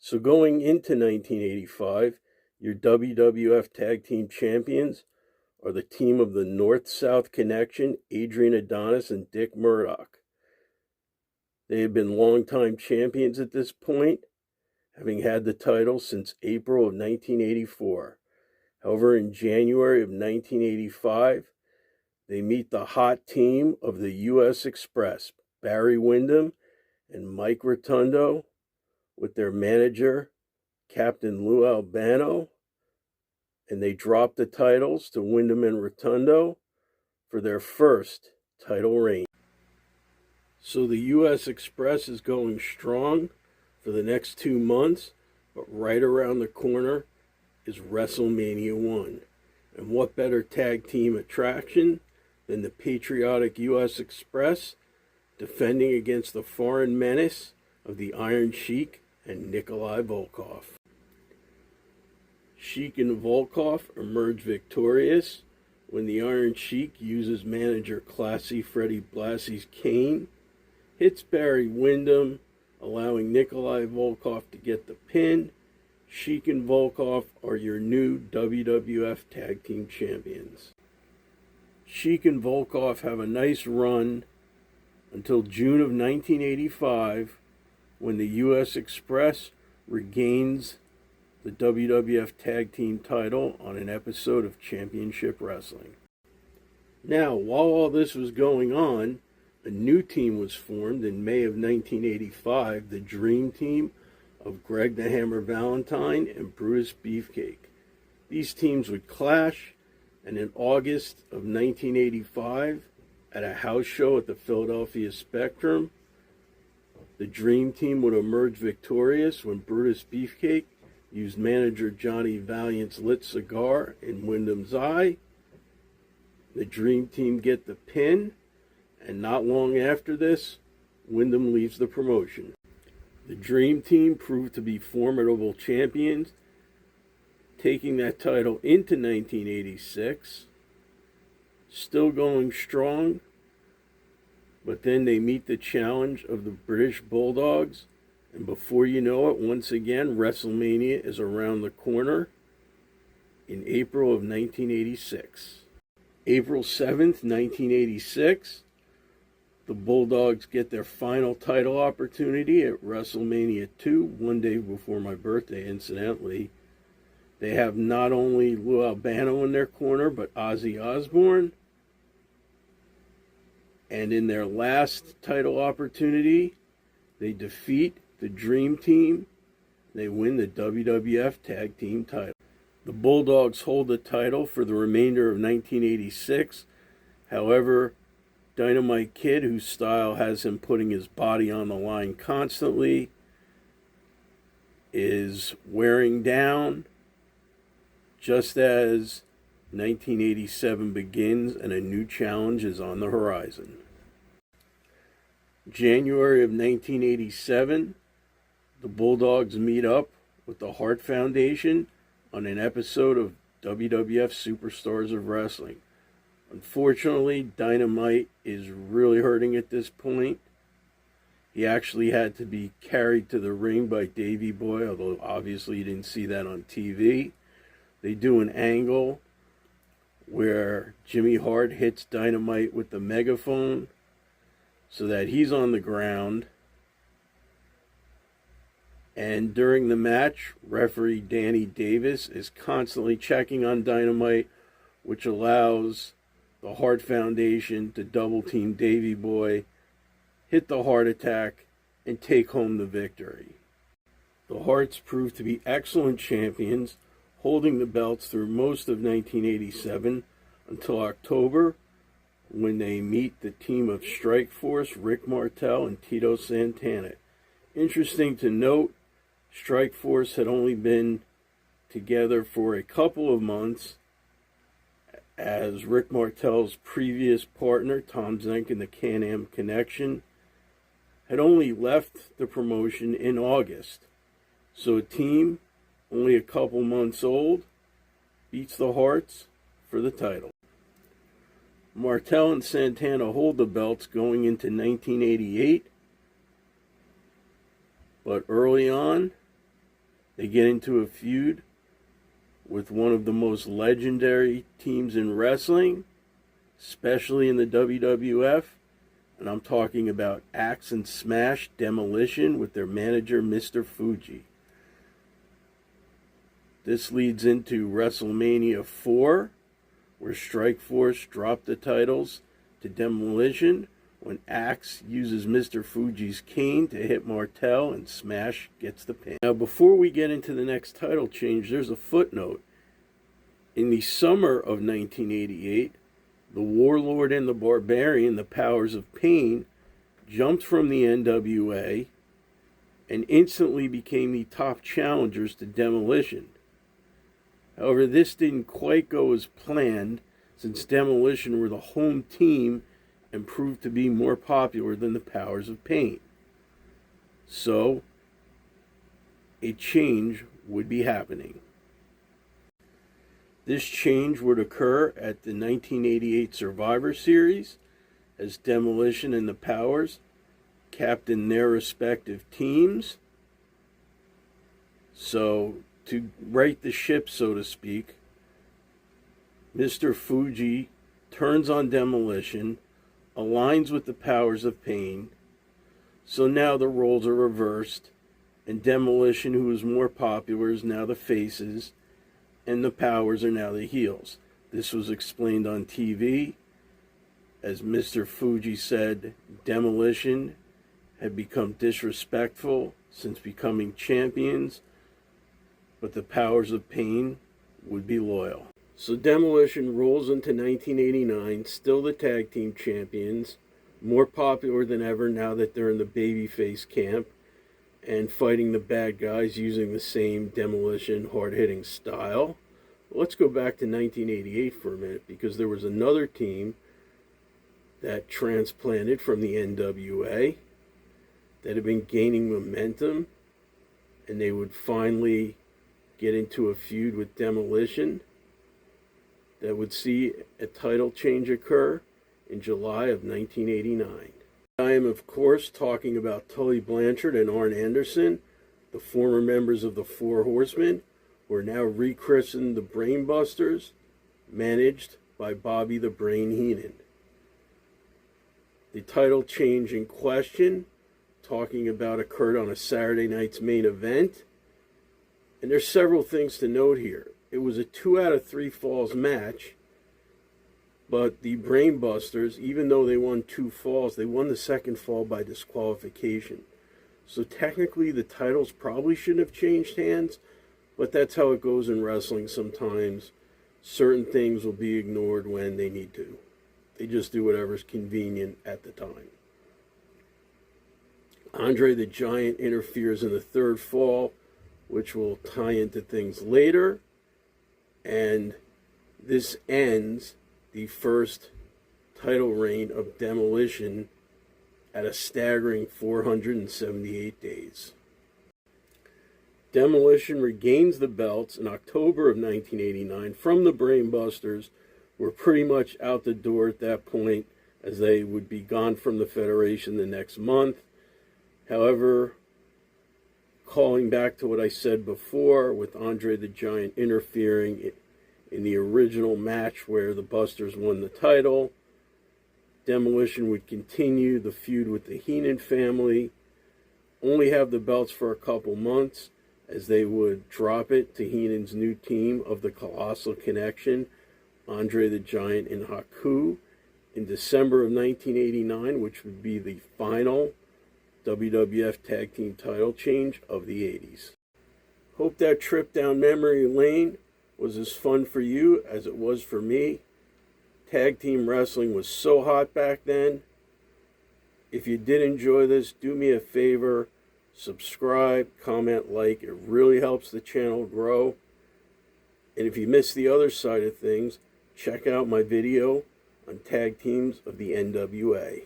So going into 1985, your WWF Tag Team Champions are the team of the North-South Connection, Adrian Adonis and Dick Murdoch. They have been longtime champions at this point, having had the title since April of 1984. However, in January of 1985, they meet the hot team of the U.S. Express, Barry Windham and Mike Rotundo, with their manager, Captain Lou Albano, and they drop the titles to Windham and Rotundo for their first title reign. So the U.S. Express is going strong for the next 2 months, but right around the corner is WrestleMania 1. And what better tag team attraction than the patriotic U.S. Express defending against the foreign menace of the Iron Sheik and 𝐦𝐫𝐫𝐿𝐵𝐿𝐿. Sheik and Volkov emerge victorious when the Iron Sheik uses manager Classy Freddie Blassie's cane, hits Barry Windham, allowing Nikolai Volkov to get the pin. Sheik and Volkov are your new WWF Tag Team Champions. Sheik and Volkov have a nice run until June of 1985, when the U.S. Express regains the WWF Tag Team title on an episode of Championship Wrestling. Now, while all this was going on, a new team was formed in May of 1985, the Dream Team of Greg the Hammer Valentine and Brutus Beefcake. These teams would clash, and in August of 1985, at a house show at the Philadelphia Spectrum, the Dream Team would emerge victorious when Brutus Beefcake used manager Johnny Valiant's lit cigar in Wyndham's eye. The Dream Team get the pin, and not long after this, Windham leaves the promotion. The Dream Team proved to be formidable champions, taking that title into 1986, still going strong. But then they meet the challenge of the British Bulldogs, and before you know it, once again, WrestleMania is around the corner in April of 1986. April 7th, 1986, the Bulldogs get their final title opportunity at WrestleMania 2, 1 day before my birthday, incidentally. They have not only Lou Albano in their corner, but Ozzy Osbourne. And in their last title opportunity, they defeat the Dream Team. They win the WWF Tag Team title. The Bulldogs hold the title for the remainder of 1986. However, Dynamite Kid, whose style has him putting his body on the line constantly, is wearing down just as 1987 begins and a new challenge is on the horizon. January of 1987, the Bulldogs meet up with the Hart Foundation on an episode of WWF Superstars of Wrestling. Unfortunately, Dynamite is really hurting at this point. He actually had to be carried to the ring by Davey Boy, although obviously you didn't see that on TV. They do an angle where Jimmy Hart hits Dynamite with the megaphone so that he's on the ground. And during the match, referee Danny Davis is constantly checking on Dynamite, which allows the Hart Foundation to double team Davey Boy, hit the Heart Attack, and take home the victory. The Harts proved to be excellent champions, holding the belts through most of 1987 until October, when they meet the team of Strikeforce, Rick Martel, and Tito Santana. Interesting to note, Strikeforce had only been together for a couple of months, as Rick Martel's previous partner, Tom Zenk and the Can-Am Connection, had only left the promotion in August. So a team only a couple months old beats the Harts for the title. Martel and Santana hold the belts going into 1988, but early on, They get into a feud with one of the most legendary teams in wrestling, especially in the WWF, and I'm talking about Axe and Smash Demolition with their manager, Mr. Fuji. This leads into WrestleMania 4, where Strikeforce dropped the titles to Demolition when Axe uses Mr. Fuji's cane to hit Martel and Smash gets the pin. Now, before we get into the next title change, there's a footnote. In the summer of 1988, the Warlord and the Barbarian, the Powers of Pain, jumped from the NWA and instantly became the top challengers to Demolition. However, this didn't quite go as planned, since Demolition were the home team and proved to be more popular than the Powers of Pain. So, a change would be happening. This change would occur at the 1988 Survivor Series, as Demolition and the Powers captained their respective teams. So, to right the ship, so to speak, Mr. Fuji turns on Demolition, aligns with the Powers of Pain, so now the roles are reversed, and Demolition, who is more popular, is now the faces, and the Powers are now the heels. This was explained on TV, as Mr. Fuji said Demolition had become disrespectful since becoming champions, but the Powers of Pain would be loyal. So Demolition rolls into 1989, still the tag team champions, more popular than ever now that they're in the babyface camp, and fighting the bad guys using the same Demolition hard-hitting style. Let's go back to 1988 for a minute, because there was another team that transplanted from the NWA that had been gaining momentum, and they would finally get into a feud with Demolition that would see a title change occur in July of 1989. I am, of course, talking about Tully Blanchard and Arn Anderson, the former members of the Four Horsemen, who are now rechristened the Brainbusters, managed by Bobby the Brain Heenan. The title change in question, talking about, occurred on a Saturday night's main event. And there's several things to note here. It was a 2 out of 3 falls match, but the Brainbusters, even though they won 2 falls, they won the second fall by disqualification. So technically the titles probably shouldn't have changed hands, but that's how it goes in wrestling sometimes. Certain things will be ignored when they need to. They just do whatever's convenient at the time. Andre the Giant interferes in the third fall, which will tie into things later. And this ends the first title reign of Demolition at a staggering 478 days. Demolition regains the belts in October of 1989 from the Brainbusters, who were pretty much out the door at that point, as they would be gone from the Federation the next month. However, calling back to what I said before, with Andre the Giant interfering in the original match where the Busters won the title, Demolition would continue the feud with the Heenan family, only have the belts for a couple months, as they would drop it to Heenan's new team of the Colossal Connection, Andre the Giant and Haku, in December of 1989, which would be the final WWF Tag Team title change of the 80s. Hope that trip down memory lane was as fun for you as it was for me. Tag team wrestling was so hot back then. If you did enjoy this, do me a favor, subscribe, comment, like. It really helps the channel grow. And if you missed the other side of things, check out my video on tag teams of the NWA.